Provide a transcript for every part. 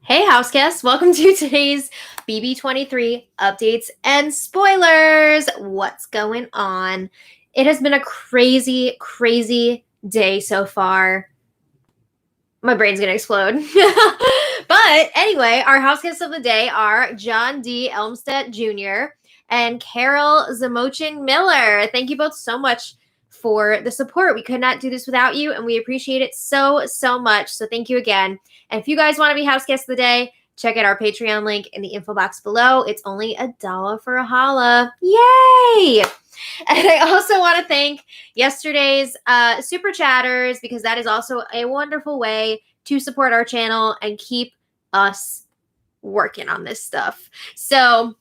Hey, house guests, welcome to today's BB23 updates and spoilers. What's going on? It has been a crazy, crazy day so far. My brain's gonna explode. But anyway, our house guests of the day are John D. Elmstead Jr. and Carol Zamochin Miller. Thank you both so much for the support. We could not do this without you, and we appreciate it so, so much. So thank you again. And if you guys want to be house guests of the day, check out our Patreon link in the info box below. It's only $1 for a holla. Yay! And I also want to thank yesterday's super chatters, because that is also a wonderful way to support our channel and keep us working on this stuff. So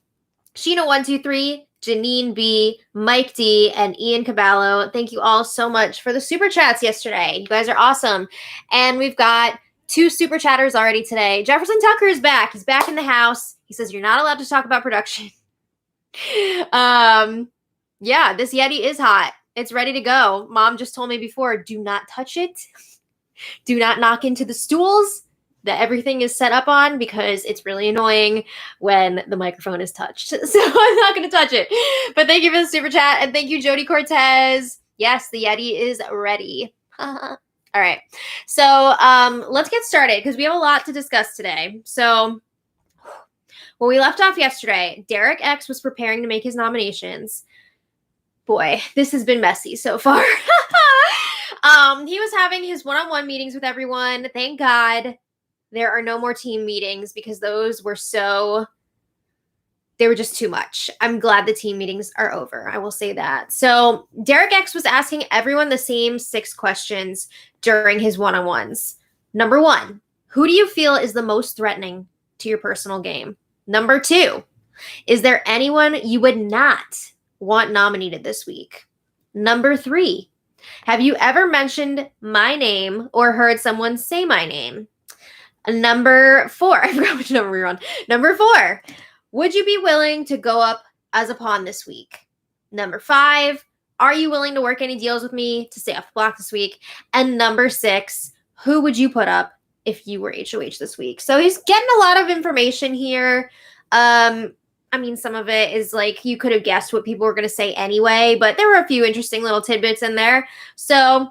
Sheena123, Janine B, Mike D, and Ian Caballo, thank you all so much for the super chats yesterday. You guys are awesome. And we've got 2 super chatters already today. Jefferson Tucker is back. He's back in the house. He says you're not allowed to talk about production. Yeah, this Yeti is hot. It's ready to go. Mom just told me before, do not touch it. Do not knock into the stools that everything is set up on, because it's really annoying when the microphone is touched. So I'm not going to touch it. But thank you for the super chat. And thank you, Jody Cortez. Yes, the Yeti is ready. All right. So let's get started, because we have a lot to discuss today. So when we left off yesterday, Derek X was preparing to make his nominations. Boy, this has been messy so far. He was having his one-on-one meetings with everyone. Thank God there are no more team meetings, because those were they were just too much. I'm glad the team meetings are over. I will say that. So Derek X was asking everyone the same 6 questions during his one-on-ones. Number 1, who do you feel is the most threatening to your personal game? Number 2, is there anyone you would not want nominated this week? Number 3, have you ever mentioned my name or heard someone say my name? Number 4, I forgot which number we were on. Number 4, would you be willing to go up as a pawn this week? Number 5, are you willing to work any deals with me to stay off the block this week? And number 6, who would you put up if you were HOH this week? So he's getting a lot of information here. I mean, some of it is like you could have guessed what people were going to say anyway, but there were a few interesting little tidbits in there. So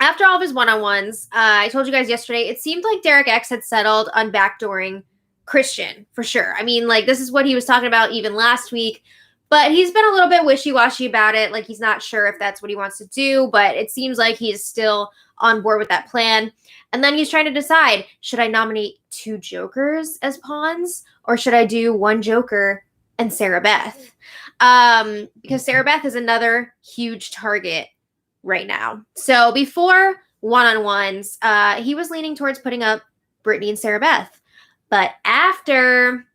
after all of his one-on-ones, I told you guys yesterday, it seemed like Derek X had settled on backdooring Christian, for sure. I mean, like, this is what he was talking about even last week, but he's been a little bit wishy-washy about it. Like, he's not sure if that's what he wants to do, but it seems like he's still on board with that plan. And then he's trying to decide, should I nominate 2 jokers as pawns, or should I do 1 joker and Sarah Beth? Because Sarah Beth is another huge target right now. So before one-on-ones, he was leaning towards putting up Brittany and Sarah Beth. But after,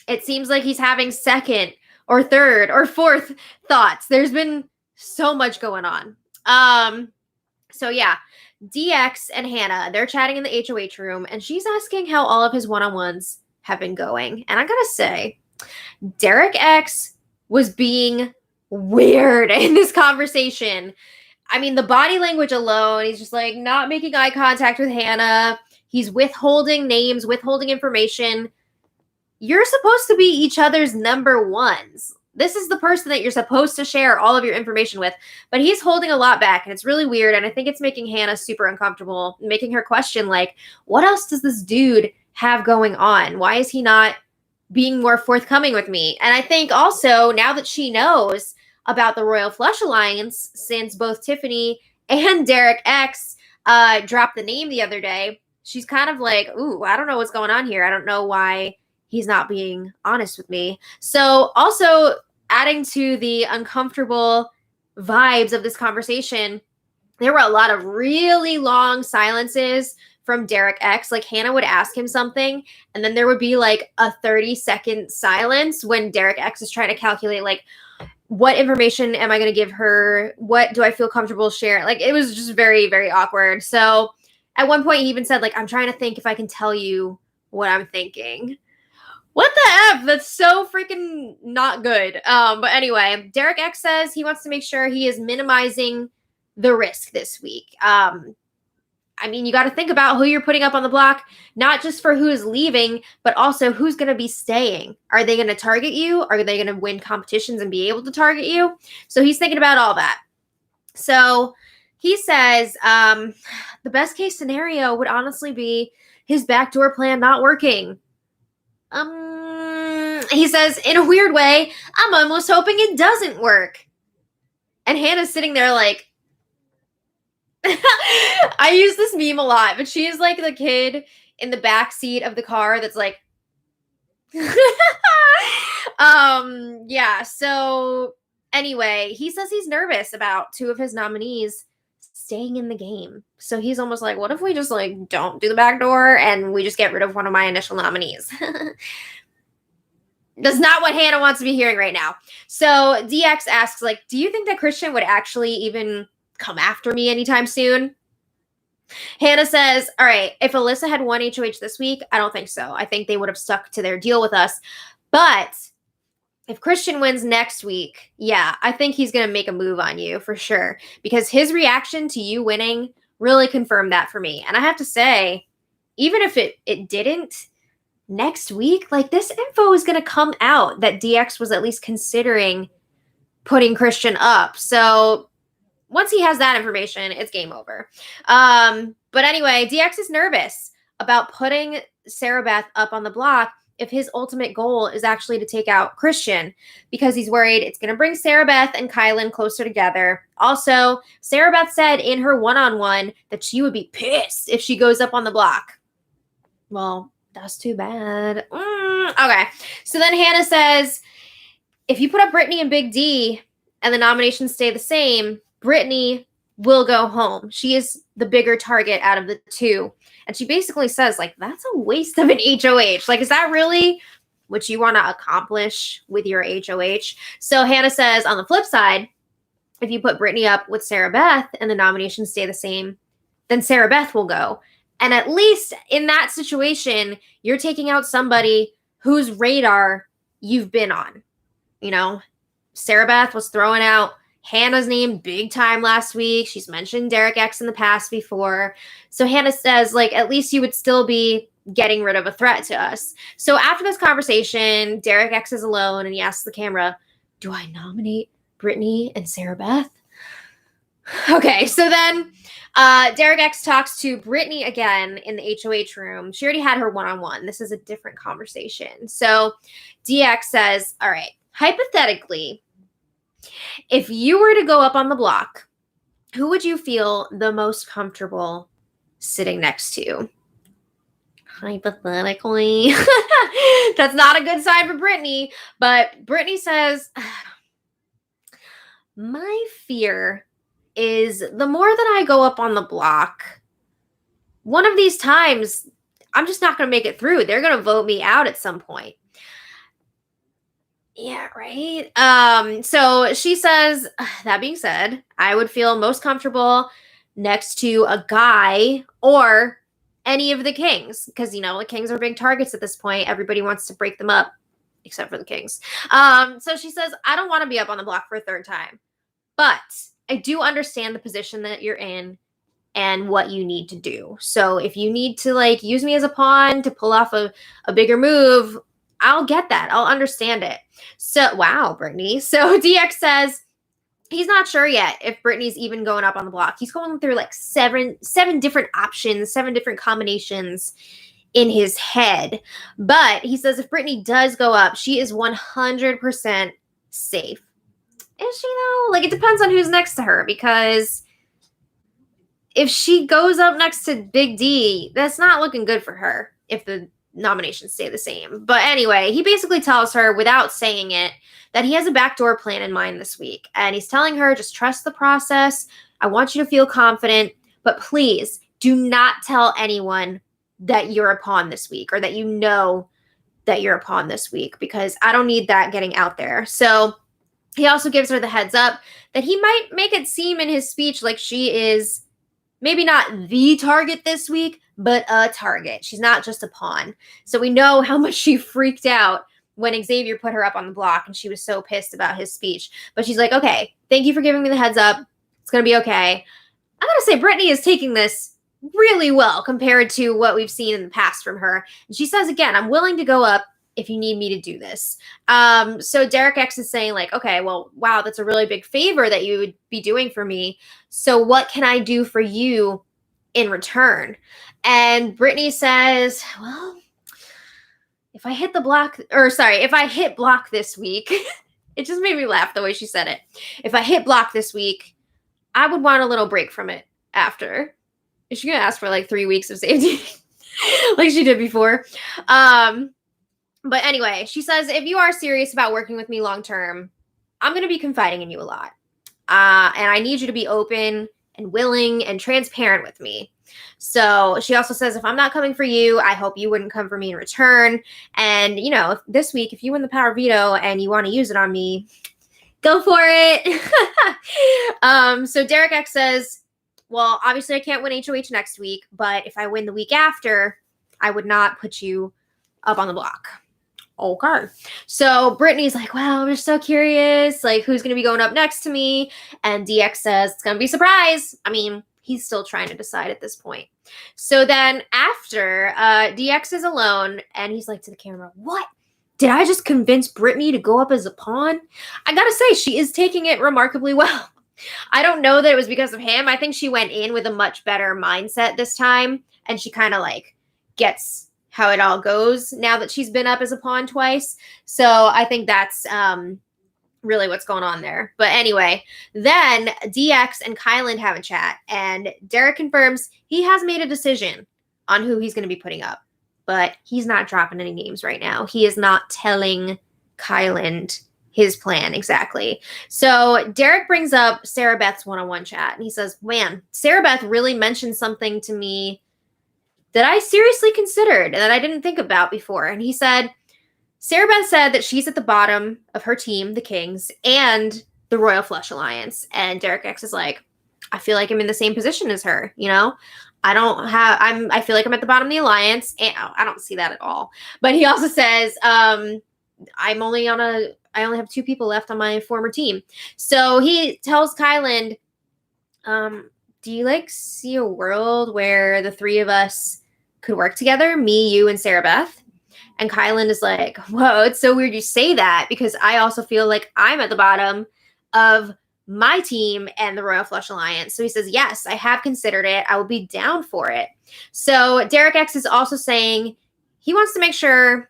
it seems like he's having second or third or fourth thoughts. There's been so much going on. So yeah, DX and Hannah, they're chatting in the HOH room, and she's asking how all of his one-on-ones have been going. And I gotta say, Derek X was being weird in this conversation. I mean, the body language alone, he's just like not making eye contact with Hannah. He's withholding names, withholding information. You're supposed to be each other's number ones. This is the person that you're supposed to share all of your information with, but he's holding a lot back, and it's really weird, and I think it's making Hannah super uncomfortable, making her question, like, what else does this dude have going on? Why is he not being more forthcoming with me? And I think also, now that she knows about the Royal Flush Alliance, since both Tiffany and Derek X dropped the name the other day, she's kind of like, ooh, I don't know what's going on here. I don't know why he's not being honest with me. So also adding to the uncomfortable vibes of this conversation, there were a lot of really long silences from Derek X. Like, Hannah would ask him something, and then there would be like a 30-second silence when Derek X is trying to calculate, like, what information am I going to give her? What do I feel comfortable sharing? Like, it was just very, very awkward. So at one point he even said, like, I'm trying to think if I can tell you what I'm thinking. What the F? That's so freaking not good. But anyway, Derek X says he wants to make sure he is minimizing the risk this week. I mean, you got to think about who you're putting up on the block, not just for who's leaving, but also who's going to be staying. Are they going to target you? Are they going to win competitions and be able to target you? So he's thinking about all that. So he says the best case scenario would honestly be his backdoor plan not working. He says, in a weird way, I'm almost hoping it doesn't work. And Hannah's sitting there like, I use this meme a lot, but she is like the kid in the back seat of the car that's like, yeah. So anyway, he says he's nervous about two of his nominees staying in the game. So he's almost like, what if we just like don't do the back door and we just get rid of one of my initial nominees? That's not what Hannah wants to be hearing right now. So DX asks, like, do you think that Christian would actually even come after me anytime soon? Hannah says, all right, if Alyssa had won HOH this week, I don't think so. I think they would have stuck to their deal with us. But if Christian wins next week, yeah, I think he's going to make a move on you for sure. Because his reaction to you winning really confirmed that for me. And I have to say, even if it didn't, next week, like this info is going to come out that DX was at least considering putting Christian up. So once he has that information, it's game over. But anyway, DX is nervous about putting Sarah Beth up on the block if his ultimate goal is actually to take out Christian, because he's worried it's going to bring Sarah Beth and Kylan closer together. Also, Sarah Beth said in her one-on-one that she would be pissed if she goes up on the block. Well, that's too bad. Okay. So then Hannah says, if you put up Brittany and Big D and the nominations stay the same, Brittany will go home. She is the bigger target out of the two. And she basically says, like, that's a waste of an HOH. Like, is that really what you want to accomplish with your HOH? So Hannah says, on the flip side, if you put Brittany up with Sarah Beth and the nominations stay the same, then Sarah Beth will go. And at least in that situation, you're taking out somebody whose radar you've been on. You know, Sarah Beth was throwing out Hannah's name big time last week. She's mentioned Derek X in the past before. So Hannah says, like, at least you would still be getting rid of a threat to us. So after this conversation, Derek X is alone and he asks the camera, do I nominate Brittany and Sarah Beth? Okay, so then Derek X talks to Brittany again in the HOH room. She already had her one-on-one. This is a different conversation. So DX says, all right, hypothetically, if you were to go up on the block, who would you feel the most comfortable sitting next to? Hypothetically. That's not a good sign for Brittany, but Brittany says, my fear is the more that I go up on the block, one of these times, I'm just not going to make it through. They're going to vote me out at some point. Yeah, right? So she says, that being said, I would feel most comfortable next to a guy or any of the kings, because, you know, the kings are big targets at this point. Everybody wants to break them up, except for the kings. So she says, I don't want to be up on the block for a third time, but I do understand the position that you're in and what you need to do. So if you need to, like, use me as a pawn to pull off a bigger move, I'll get that. I'll understand it. So, wow, Brittany. So DX says he's not sure yet if Brittany's even going up on the block. He's going through like seven different options, 7 different combinations in his head. But he says if Brittany does go up, she is 100% safe. Is she though? Like, it depends on who's next to her, because if she goes up next to Big D, that's not looking good for her if the nominations stay the same. But anyway, he basically tells her without saying it that he has a backdoor plan in mind this week. And he's telling her, just trust the process. I want you to feel confident, but please do not tell anyone that you're a pawn this week, or that you know that you're a pawn this week, because I don't need that getting out there. So he also gives her the heads up that he might make it seem in his speech like she is maybe not the target this week, but a target. She's not just a pawn. So we know how much she freaked out when Xavier put her up on the block and she was so pissed about his speech. But she's like, okay, thank you for giving me the heads up. It's going to be okay. I got to say, Brittany is taking this really well compared to what we've seen in the past from her. And she says again, I'm willing to go up if you need me to do this. So Derek X is saying like, okay, well, wow, that's a really big favor that you would be doing for me. So what can I do for you in return? And Brittany says, well, if I hit block this week, it just made me laugh the way she said it. If I hit block this week, I would want a little break from it after. Is she gonna ask for like 3 weeks of safety like she did before? But anyway, she says, if you are serious about working with me long term, I'm gonna be confiding in you a lot. And I need you to be open and willing and transparent with me. So she also says, if I'm not coming for you, I hope you wouldn't come for me in return. And, you know, this week, if you win the power veto and you want to use it on me, go for it. So Derek X says, well, obviously I can't win HOH next week, but if I win the week after, I would not put you up on the block. Okay. So Brittany's like, well, I'm just so curious, like who's going to be going up next to me? And DX says, it's going to be a surprise. I mean, he's still trying to decide at this point. So then after DX is alone and he's like to the camera, what? Did I just convince Brittany to go up as a pawn? I gotta say, she is taking it remarkably well. I don't know that it was because of him. I think she went in with a much better mindset this time. And she kind of like gets how it all goes now that she's been up as a pawn twice. So I think that's really what's going on there. But anyway, then DX and Kyland have a chat. And Derek confirms he has made a decision on who he's going to be putting up. But he's not dropping any names right now. He is not telling Kyland his plan exactly. So Derek brings up Sarah Beth's one-on-one chat. And he says, man, Sarah Beth really mentioned something to me that I seriously considered and that I didn't think about before. And he said, Sarah Beth said that she's at the bottom of her team, the Kings, and the Royal Flush Alliance. And Derek X is like, I feel like I'm in the same position as her, you know? I feel like I'm at the bottom of the alliance. And I don't see that at all. But he also says, I only have 2 people left on my former team. So he tells Kyland, do you like see a world where the 3 of us could work together? Me, you, and Sarah Beth? And Kyland is like, whoa, it's so weird you say that because I also feel like I'm at the bottom of my team and the Royal Flush Alliance. So he says, yes, I have considered it. I will be down for it. So Derek X is also saying he wants to make sure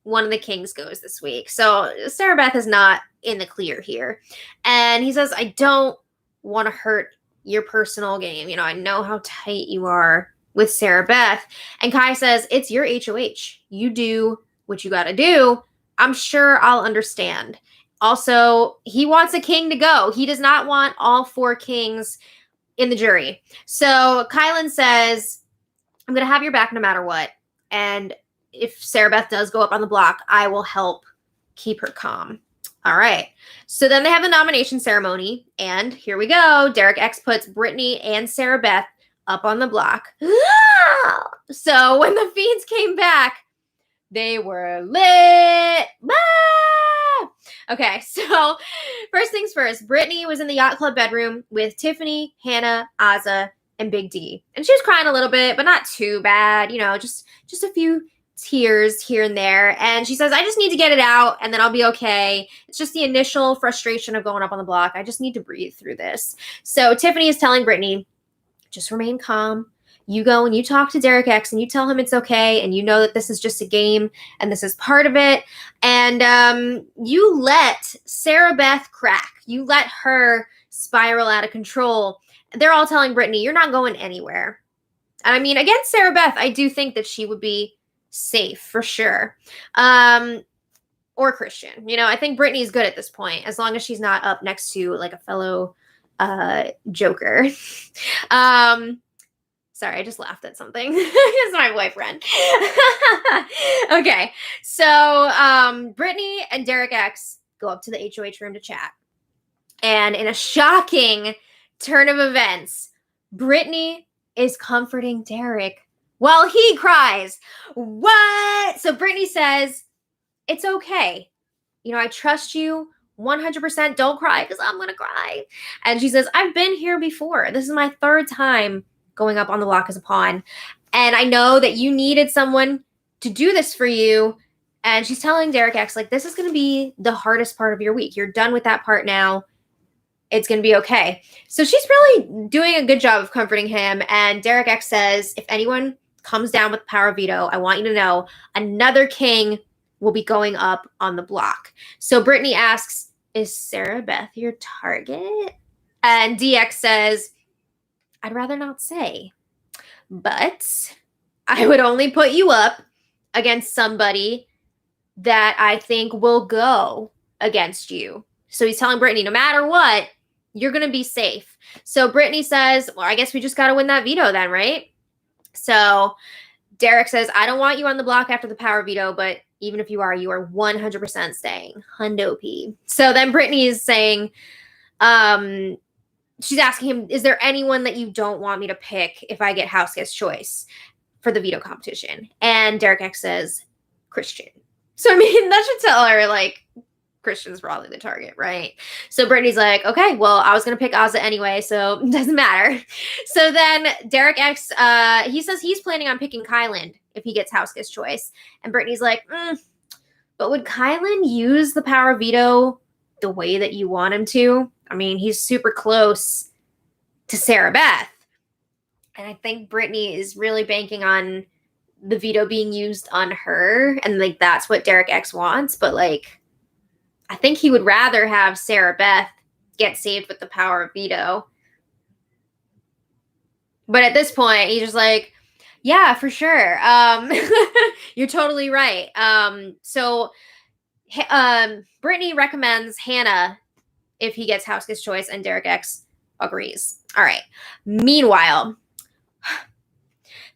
one of the Kings goes this week. So Sarah Beth is not in the clear here. And he says, I don't want to hurt your personal game. You know, I know how tight you are with Sarah Beth. And Kai says, it's your HOH. You do what you got to do. I'm sure I'll understand. Also, he wants a king to go. He does not want all 4 kings in the jury. So Kyland says, I'm going to have your back no matter what. And if Sarah Beth does go up on the block, I will help keep her calm. All right. So then they have a nomination ceremony. And here we go. Derek X puts Brittany and Sarah Beth up on the block. So when the Fiends came back, they were lit. Okay, so first things first, Brittany was in the yacht club bedroom with Tiffany, Hannah, Azza, and Big D. And she was crying a little bit, but not too bad, you know, just a few tears here and there. And she says, I just need to get it out and then I'll be okay. It's just the initial frustration of going up on the block. I just need to breathe through this. So Tiffany is telling Brittany, just remain calm. You go and you talk to Derek X and you tell him it's okay. And you know that this is just a game and this is part of it. And you let Sarah Beth crack. You let her spiral out of control. They're all telling Brittany, you're not going anywhere. And I mean, against Sarah Beth, I do think that she would be safe for sure. Or Christian. You know, I think Brittany's good at this point, as long as she's not up next to like a fellow Joker. Sorry, I just laughed at something. It's my boyfriend. Okay, so Brittany and Derek X go up to the HOH room to chat. And in a shocking turn of events, Brittany is comforting Derek while he cries. What? So Brittany says, it's okay. You know, I trust you 100%. Don't cry because I'm going to cry. And she says, I've been here before. This is my 3rd time going up on the block as a pawn. And I know that you needed someone to do this for you. And she's telling Derek X, like, this is going to be the hardest part of your week. You're done with that part now. It's going to be okay. So she's really doing a good job of comforting him. And Derek X says, if anyone comes down with the power of veto, I want you to know another king will be going up on the block. So Brittany asks, is Sarah Beth your target? And DX says, I'd rather not say, but I would only put you up against somebody that I think will go against you. So he's telling Brittany, no matter what, you're going to be safe. So Brittany says, well, I guess we just got to win that veto then, right? So Derek says, I don't want you on the block after the power veto, but even if you are 100% staying. Hundo P. So then Brittany is saying, she's asking him, is there anyone that you don't want me to pick if I get house guest choice for the veto competition? And Derek X says, Christian. So, I mean, that should tell her, like, Christian's probably the target, right? So Brittany's like, okay, well, I was going to pick Ozza anyway, so it doesn't matter. So then Derek X, he says he's planning on picking Kyland if he gets house guest choice. And Brittany's like, but would Kyland use the power of veto the way that you want him to? I mean, he's super close to Sarah Beth. And I think Brittany is really banking on the veto being used on her. And, like, that's what Derek X wants. But, like, I think he would rather have Sarah Beth get saved with the power of veto. But at this point, he's just like, yeah, for sure. You're totally right. So Brittany recommends Hannah if he gets house guest choice, and Derek X agrees. All right. Meanwhile,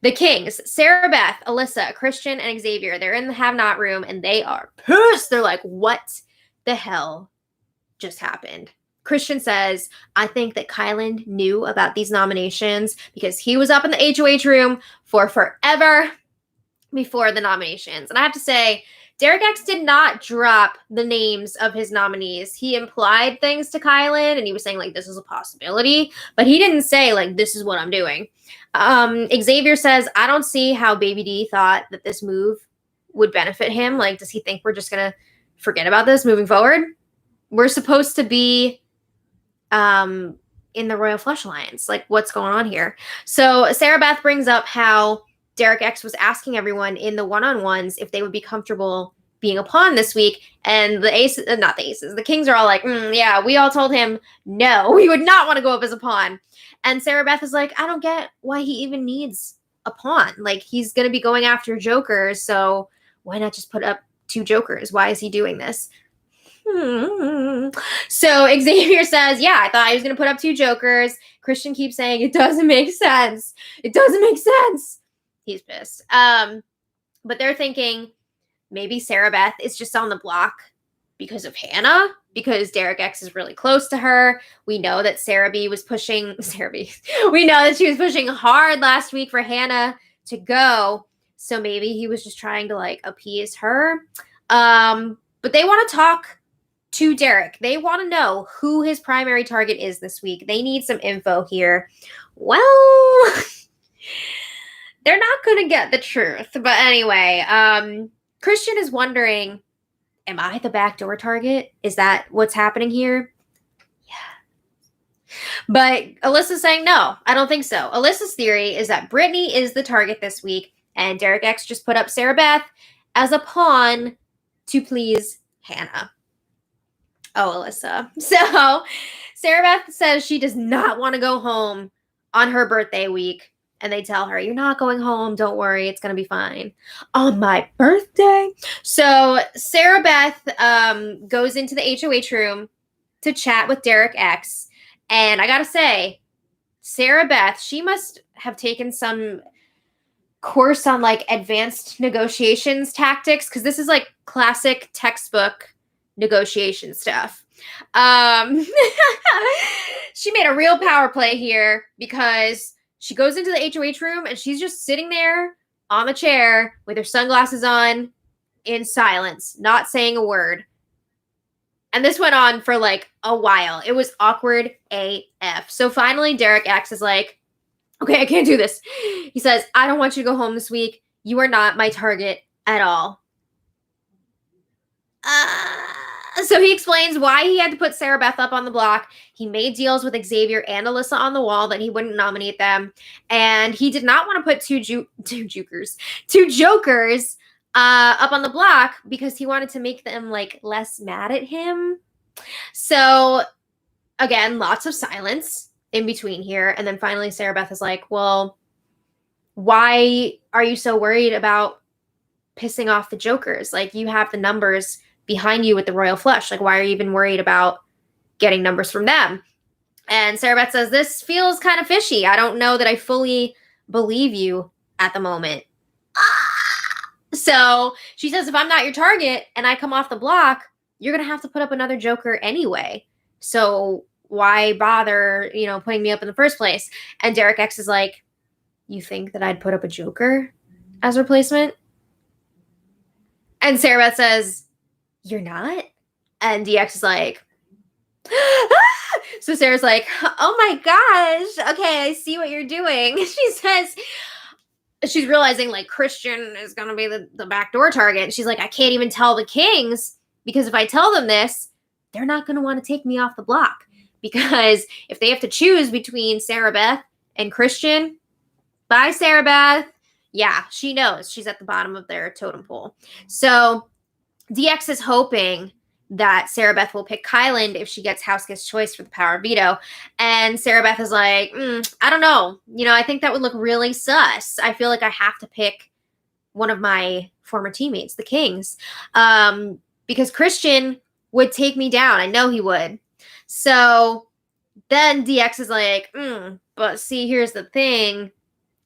the Kings, Sarah Beth, Alyssa, Christian, and Xavier, they're in the have-not room, and they are pissed. They're like, what the hell just happened? Christian says, I think that Kyland knew about these nominations because he was up in the HOH room for forever before the nominations. And I have to say, Derek X did not drop the names of his nominees. He implied things to Kyland, and he was saying, like, this is a possibility, but he didn't say, like, this is what I'm doing. Xavier says, I don't see how Baby D thought that this move would benefit him. Like, does he think we're just going to forget about this moving forward? We're supposed to be in the Royal Flush Alliance. Like, what's going on here? So Sarah Beth brings up how Derek X was asking everyone in the one-on-ones if they would be comfortable being a pawn this week. And the aces, not the aces, the Kings are all like, yeah, we all told him, no, we would not want to go up as a pawn. And Sarah Beth is like, I don't get why he even needs a pawn. Like, he's going to be going after jokers. So why not just put up 2 jokers? Why is he doing this? So Xavier says, yeah, I thought he was going to put up 2 jokers. Christian keeps saying, it doesn't make sense. It doesn't make sense. He's pissed. But they're thinking maybe Sarah Beth is just on the block because of Hannah, because Derek X is really close to her. We know that we know that she was pushing hard last week for Hannah to go. So maybe he was just trying to, like, appease her. But they want to talk to Derek. They want to know who his primary target is this week. They need some info here. Well, they're not going to get the truth. But anyway, Christian is wondering, am I the backdoor target? Is that what's happening here? Yeah. But Alyssa's saying, no, I don't think so. Alyssa's theory is that Brittany is the target this week, and Derek X just put up Sarah Beth as a pawn to please Hannah. Oh, Alyssa. So Sarah Beth says she does not want to go home on her birthday week. And they tell her, you're not going home. Don't worry. It's going to be fine. On my birthday. So Sarah Beth goes into the HOH room to chat with Derek X. And I got to say, Sarah Beth, she must have taken some course on, like, advanced negotiations tactics, because this is, like, classic textbook negotiation stuff. She made a real power play here, because she goes into the HOH room and she's just sitting there on the chair with her sunglasses on in silence, not saying a word. And this went on for, like, a while. It was awkward AF. So finally Derek X is like, Okay, I can't do this. He says, I don't want you to go home this week. You are not my target at all. So he explains why he had to put Sarah Beth up on the block. He made deals with Xavier and Alyssa on the wall that he wouldn't nominate them. And he did not want to put two jokers up on the block because he wanted to make them like less mad at him. So again, lots of silence in between here. And then finally Sarah Beth is like, well, why are you so worried about pissing off the jokers? Like, you have the numbers behind you with the royal flush. Like, why are you even worried about getting numbers from them? And Sarah Beth says, this feels kind of fishy. I don't know that I fully believe you at the moment. So she says, if I'm not your target and I come off the block, you're going to have to put up another joker anyway. So why bother, putting me up in the first place? And Derek X is like, you think that I'd put up a joker as replacement? And Sarah Beth says, you're not? And DX is like, So Sarah's like, oh my gosh, okay, I see what you're doing. She says, she's realizing like Christian is going to be the backdoor target. She's like, I can't even tell the Kings because if I tell them this, they're not going to want to take me off the block. Because if they have to choose between Sarah Beth and Christian, bye Sarah Beth. Yeah, she knows she's at the bottom of their totem pole. So DX is hoping that Sarah Beth will pick Kyland if she gets House Guest Choice for the power of veto. And Sarah Beth is like, I don't know. I think that would look really sus. I feel like I have to pick one of my former teammates, the Kings, because Christian would take me down. I know he would. So then DX is like, but see, here's the thing.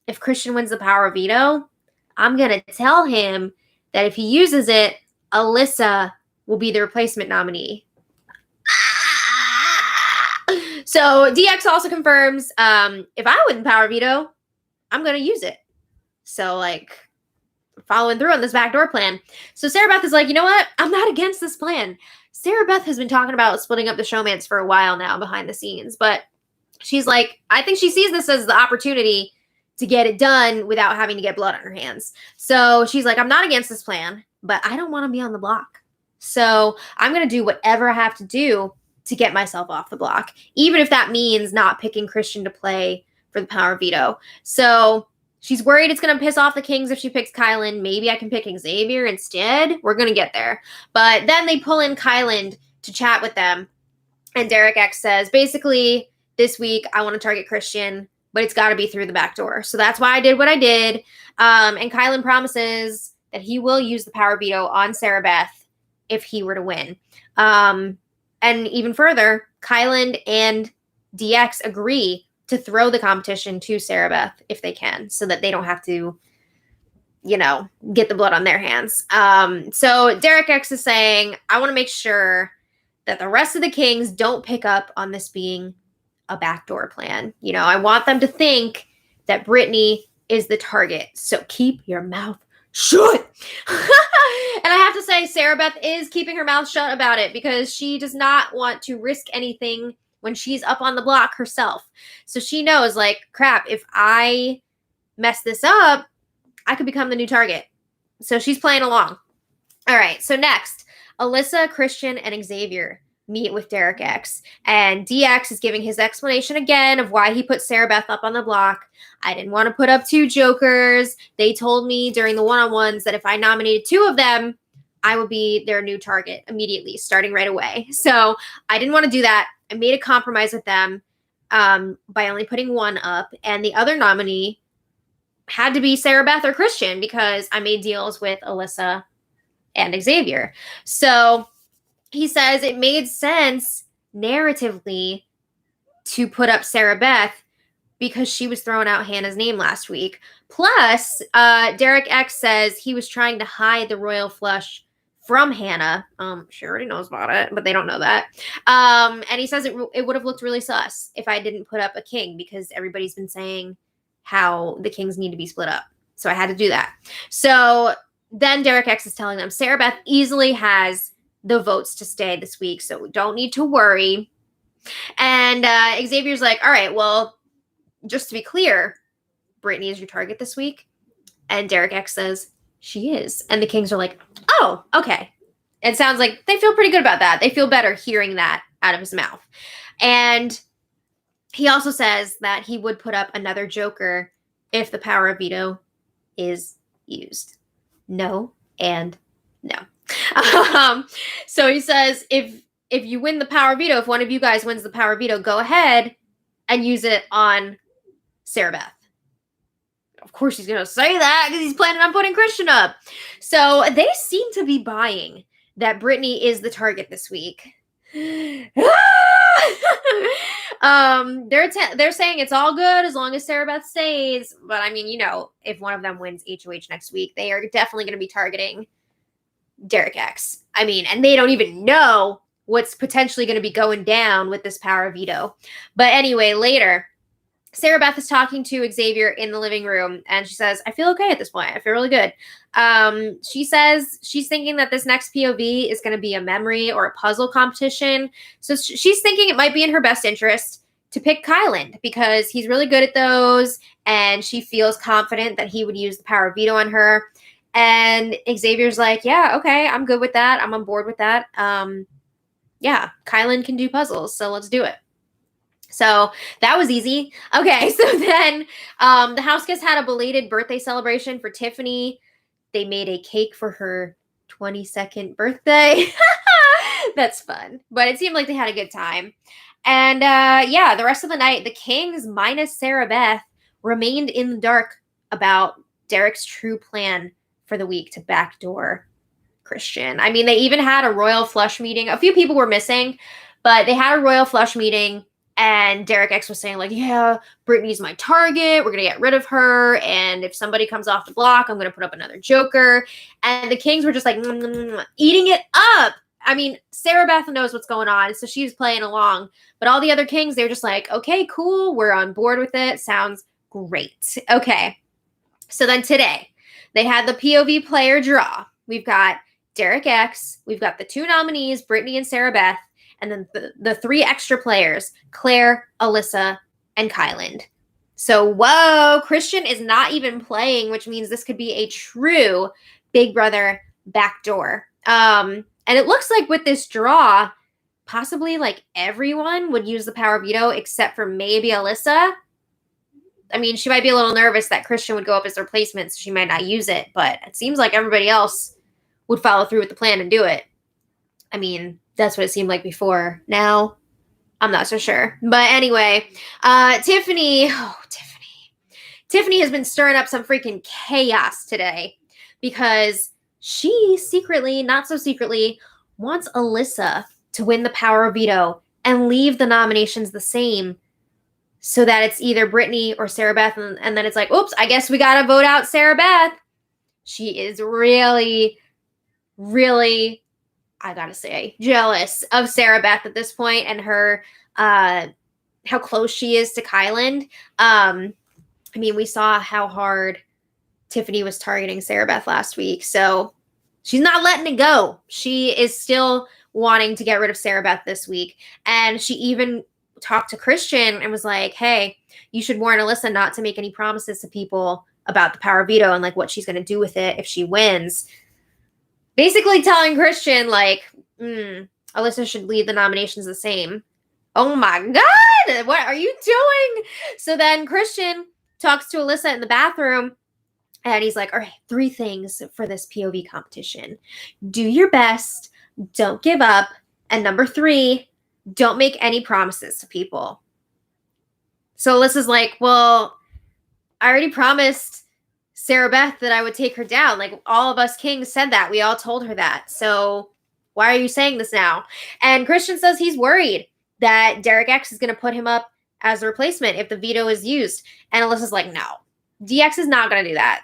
If Christian wins the power of veto, I'm going to tell him that if he uses it, Alyssa will be the replacement nominee. So DX also confirms, if I win the power veto, I'm going to use it. So like following through on this backdoor plan. So Sarah Beth is like, you know what? I'm not against this plan. Sarah Beth has been talking about splitting up the showmance for a while now behind the scenes, but she's like, I think she sees this as the opportunity to get it done without having to get blood on her hands. So she's like, I'm not against this plan, but I don't want to be on the block. So I'm going to do whatever I have to do to get myself off the block, even if that means not picking Christian to play for the power veto. So she's worried it's going to piss off the Kings if she picks Kyland. Maybe I can pick Xavier instead. We're going to get there. But then they pull in Kyland to chat with them. And Derek X says, basically, this week I want to target Christian, but it's got to be through the back door. So that's why I did what I did. And Kyland promises that he will use the power veto on Sarah Beth if he were to win. And even further, Kyland and DX agree to throw the competition to Sarah Beth if they can, so that they don't have to, get the blood on their hands. So Derek X is saying, I want to make sure that the rest of the Kings don't pick up on this being a backdoor plan. I want them to think that Brittany is the target. So keep your mouth shut. And I have to say, Sarah Beth is keeping her mouth shut about it because she does not want to risk anything when she's up on the block herself. So she knows, like, crap, if I mess this up, I could become the new target. So she's playing along. All right, so next, Alyssa, Christian, and Xavier meet with Derek X. And DX is giving his explanation again of why he put Sarah Beth up on the block. I didn't want to put up two jokers. They told me during the one-on-ones that if I nominated two of them, I would be their new target immediately, starting right away. So I didn't want to do that. I made a compromise with them by only putting one up. And the other nominee had to be Sarah Beth or Christian because I made deals with Alyssa and Xavier. So he says it made sense narratively to put up Sarah Beth because she was throwing out Hannah's name last week. Plus, Derek X says he was trying to hide the royal flush from Hannah. She already knows about it, but they don't know that. And he says it would have looked really sus if I didn't put up a king because everybody's been saying how the Kings need to be split up. So I had to do that. So then Derek X is telling them Sarah Beth easily has the votes to stay this week, so we don't need to worry. And Xavier's like, all right, well, just to be clear, Brittany is your target this week? And Derek X says, she is. And the Kings are like, oh, okay. It sounds like they feel pretty good about that. They feel better hearing that out of his mouth. And he also says that he would put up another joker if the power of veto is used. No and no. So he says, if you win the power veto, if one of you guys wins the power veto, go ahead and use it on Sarah Beth. Of course he's going to say that because he's planning on putting Christian up. So they seem to be buying that Brittany is the target this week. They're saying it's all good as long as Sarah Beth stays. But I mean, if one of them wins HOH next week, they are definitely going to be targeting Derek X. I mean, and they don't even know what's potentially going to be going down with this power veto. But anyway, later, Sarah Beth is talking to Xavier in the living room, and she says, I feel okay at this point. I feel really good. She says she's thinking that this next POV is going to be a memory or a puzzle competition. So she's thinking it might be in her best interest to pick Kyland because he's really good at those, and she feels confident that he would use the power veto on her. And Xavier's like, yeah, okay, I'm good with that. I'm on board with that. Yeah, Kyland can do puzzles, so let's do it. So that was easy. Okay, so then the house guests had a belated birthday celebration for Tiffany. They made a cake for her 22nd birthday. That's fun. But it seemed like they had a good time. And the rest of the night, the Kings minus Sarah Beth remained in the dark about Derek's true plan for the week to backdoor Christian. I mean, they even had a royal flush meeting. A few people were missing, but they had a royal flush meeting. And Derek X was saying, like, yeah, Brittany's my target. We're going to get rid of her. And if somebody comes off the block, I'm going to put up another joker. And the Kings were just like, eating it up. I mean, Sarah Beth knows what's going on, so she's playing along. But all the other Kings, they were just like, okay, cool. We're on board with it. Sounds great. Okay. So then today, they had the POV player draw. We've got Derek X. We've got the two nominees, Brittany and Sarah Beth. And then the three extra players, Claire, Alyssa, and Kyland. So, whoa, Christian is not even playing, which means this could be a true Big Brother backdoor. And it looks like with this draw, possibly like everyone would use the power veto except for maybe Alyssa. I mean, she might be a little nervous that Christian would go up as a replacement, so she might not use it. But it seems like everybody else would follow through with the plan and do it. I mean, that's what it seemed like before. Now, I'm not so sure. But anyway, Tiffany has been stirring up some freaking chaos today because she secretly, not so secretly, wants Alyssa to win the power veto and leave the nominations the same so that it's either Brittany or Sarah Beth. And then it's like, oops, I guess we got to vote out Sarah Beth. She is really, really, I gotta say, jealous of Sarah Beth at this point and her, how close she is to Kyland. I mean, we saw how hard Tiffany was targeting Sarah Beth last week, so she's not letting it go. She is still wanting to get rid of Sarah Beth this week, and she even talked to Christian and was like, hey, you should warn Alyssa not to make any promises to people about the power veto and like what she's going to do with it if she wins. Basically telling Christian, like, Alyssa should leave the nominations the same. Oh my God, what are you doing? So then Christian talks to Alyssa in the bathroom, and he's like, all right, 3 things for this POV competition. Do your best, don't give up, and number 3, don't make any promises to people. So Alyssa's like, well, I already promised Sarah Beth that I would take her down. Like, all of us Kings said that. We all told her that. So why are you saying this now? And Christian says he's worried that Derek X is going to put him up as a replacement if the veto is used. And Alyssa's like, no, DX is not going to do that.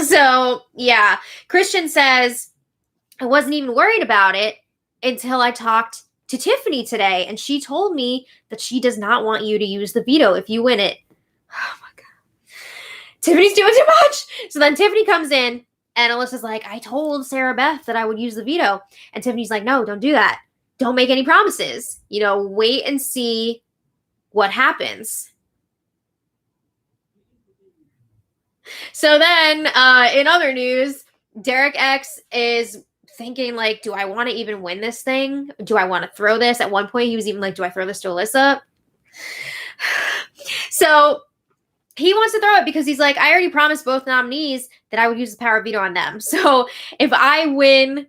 So, yeah. Christian says, I wasn't even worried about it until I talked to Tiffany today. And she told me that she does not want you to use the veto if you win it. Oh my God. Tiffany's doing too much. So then Tiffany comes in and Alyssa's like, I told Sarah Beth that I would use the veto. And Tiffany's like, no, don't do that. Don't make any promises. Wait and see what happens? So then, in other news, Derek X is thinking, like, do I want to even win this thing? Do I want to throw this? At one point, he was even like, do I throw this to Alyssa? So he wants to throw it because he's like, I already promised both nominees that I would use the power of veto on them. So if I win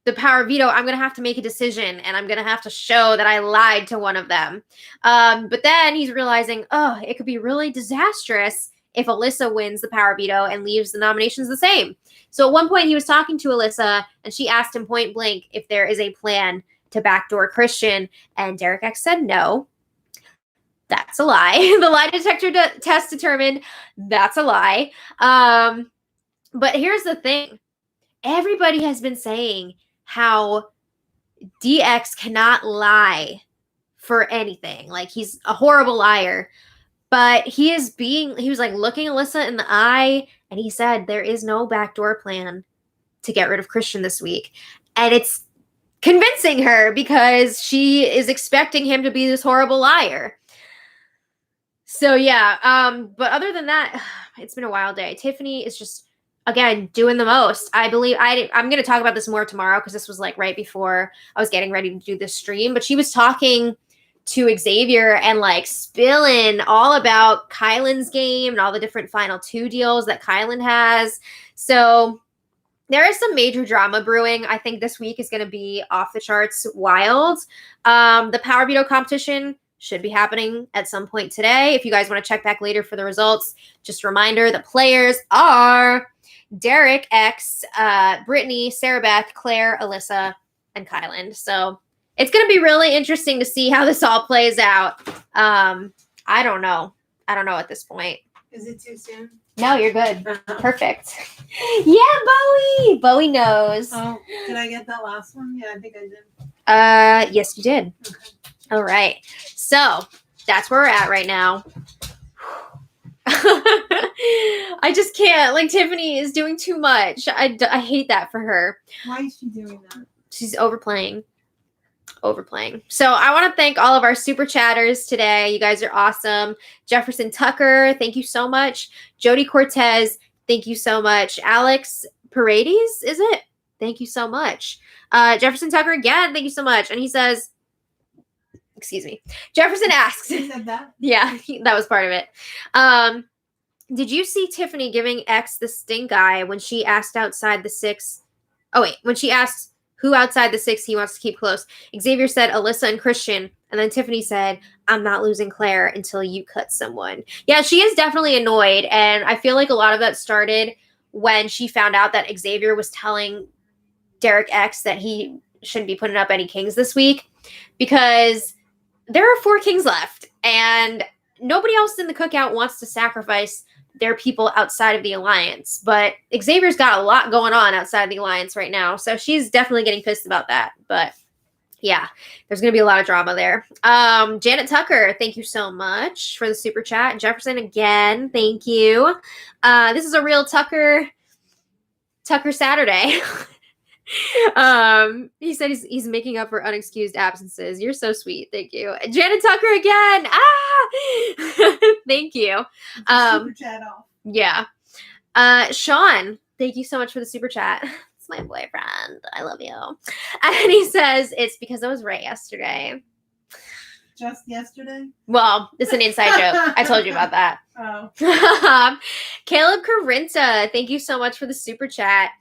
the power of veto, I'm going to have to make a decision, and I'm going to have to show that I lied to one of them. But then he's realizing, it could be really disastrous if Alyssa wins the power of veto and leaves the nominations the same. So at one point he was talking to Alyssa, and she asked him point blank if there is a plan to backdoor Christian, and Derek X said no. That's a lie. The lie detector test determined that's a lie. But here's the thing. Everybody has been saying how DX cannot lie for anything. Like, he's a horrible liar. But he was like looking Alyssa in the eye, and he said there is no backdoor plan to get rid of Christian this week. And it's convincing her because she is expecting him to be this horrible liar. So yeah, but other than that, it's been a wild day. Tiffany is just, again, doing the most. I'm going to talk about this more tomorrow because this was like right before I was getting ready to do this stream. But she was talking to Xavier and like spilling all about Kylan's game and all the different final 2 deals that Kylan has. So there is some major drama brewing. I think this week is going to be off the charts wild. The Power Veto competition should be happening at some point today. If you guys want to check back later for the results, just a reminder, the players are Derek X, Brittany, Sarah Beth, Claire, Alyssa, and Kylan. So it's going to be really interesting to see how this all plays out. I don't know at this point. Is it too soon? No, you're good. Perfect. Yeah, Bowie knows. Oh, did I get that last one? Yeah, I think I did. Yes, you did. Okay. All right. So that's where we're at right now. I just can't. Like, Tiffany is doing too much. I hate that for her. Why is she doing that? She's overplaying. So I want to thank all of our super chatters today. You guys are awesome. Jefferson Tucker, thank you so much. Jody Cortez, thank you so much. Alex Paredes, is it? Thank you so much. Jefferson Tucker again, thank you so much. And he says, excuse me. Jefferson asks. He said that? Yeah, that was part of it. Did you see Tiffany giving X the stink eye when she asked outside the 6? Oh, wait. When she asked who outside the 6 he wants to keep close. Xavier said Alyssa and Christian. And then Tiffany said, I'm not losing Claire until you cut someone. Yeah, she is definitely annoyed. And I feel like a lot of that started when she found out that Xavier was telling Derek X that he shouldn't be putting up any kings this week. Because there are 4 kings left. And nobody else in the cookout wants to sacrifice their people outside of the alliance. But Xavier's got a lot going on outside of the alliance right now. So she's definitely getting pissed about that. But yeah, there's going to be a lot of drama there. Janet Tucker, thank you so much for the super chat. Jefferson again, thank you. This is a real Tucker Saturday. He said he's making up for unexcused absences. You're so sweet. Thank you. Janet Tucker again. Thank you. Super chat off. Yeah. Sean, thank you so much for the super chat. It's my boyfriend. I love you. And he says it's because I was right yesterday. Just yesterday? Well, it's an inside joke. I told you about that. Oh. Caleb Carinta, thank you so much for the super chat.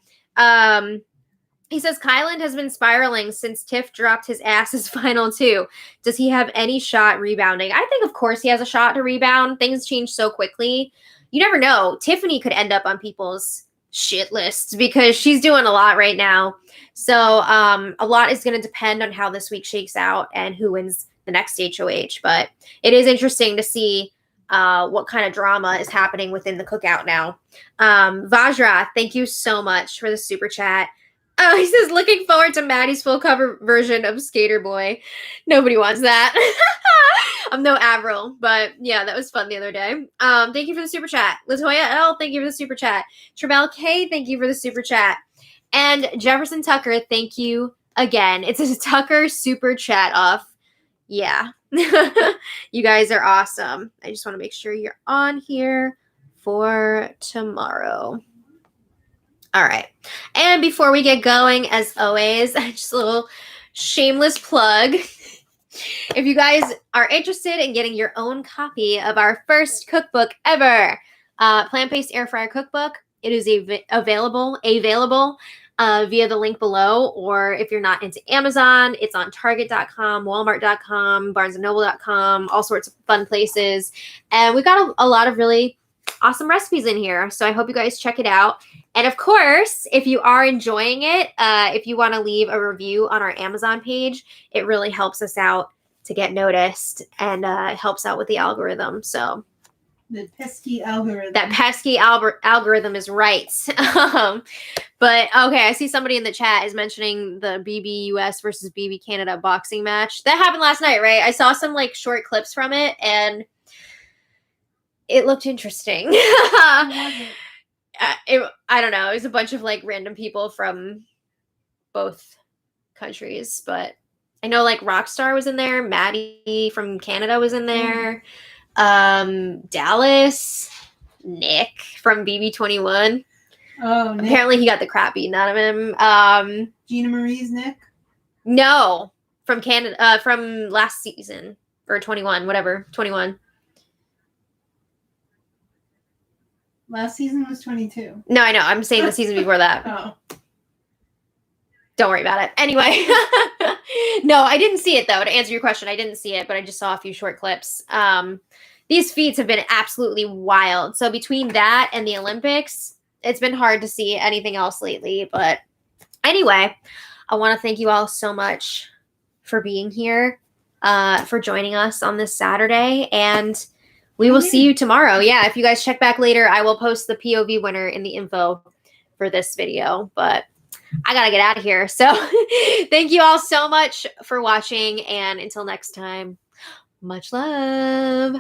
He says, Kylan has been spiraling since Tiff dropped his ass's final 2. Does he have any shot rebounding? I think, of course, he has a shot to rebound. Things change so quickly. You never know. Tiffany could end up on people's shit lists because she's doing a lot right now. So a lot is going to depend on how this week shakes out and who wins the next HOH. But it is interesting to see what kind of drama is happening within the cookout now. Vajra, thank you so much for the super chat. Oh, he says, looking forward to Maddie's full cover version of Skater Boy. Nobody wants that. I'm no Avril, but yeah, that was fun the other day. Thank you for the super chat. Latoya L, thank you for the super chat. Trebell K, thank you for the super chat. And Jefferson Tucker, thank you again. It's a Tucker super chat off. Yeah, You guys are awesome. I just want to make sure you're on here for tomorrow. All right. And before we get going, as always, just a little shameless plug. If you guys are interested in getting your own copy of our first cookbook ever, plant-based air fryer cookbook, it is available via the link below, or if you're not into Amazon, it's on Target.com, Walmart.com, BarnesandNoble.com, all sorts of fun places. And we've got a lot of really awesome recipes in here. So I hope you guys check it out. And of course, if you are enjoying it, if you want to leave a review on our Amazon page, it really helps us out to get noticed, and it helps out with the algorithm. So the pesky algorithm. That pesky algorithm is right. But okay, I see somebody in the chat is mentioning the BB US versus BB Canada boxing match. That happened last night, right? I saw some like short clips from it, and it looked interesting. I don't know. It was a bunch of like random people from both countries, but I know like Rockstar was in there. Maddie from Canada was in there. Dallas, Nick from BB21. Oh, Nick. Apparently he got the crap beaten out of him. Gina Marie's Nick? No, from Canada, from last season, or 21, whatever, 21. Last season was 22. No, I know. I'm saying the season before that. Oh. Don't worry about it. Anyway. No, I didn't see it, though. To answer your question, I didn't see it, but I just saw a few short clips. These feats have been absolutely wild. So between that and the Olympics, it's been hard to see anything else lately. But anyway, I want to thank you all so much for being here, for joining us on this Saturday. And we will see you tomorrow. Yeah, if you guys check back later, I will post the POV winner in the info for this video. But I got to get out of here. So thank you all so much for watching. And until next time, much love.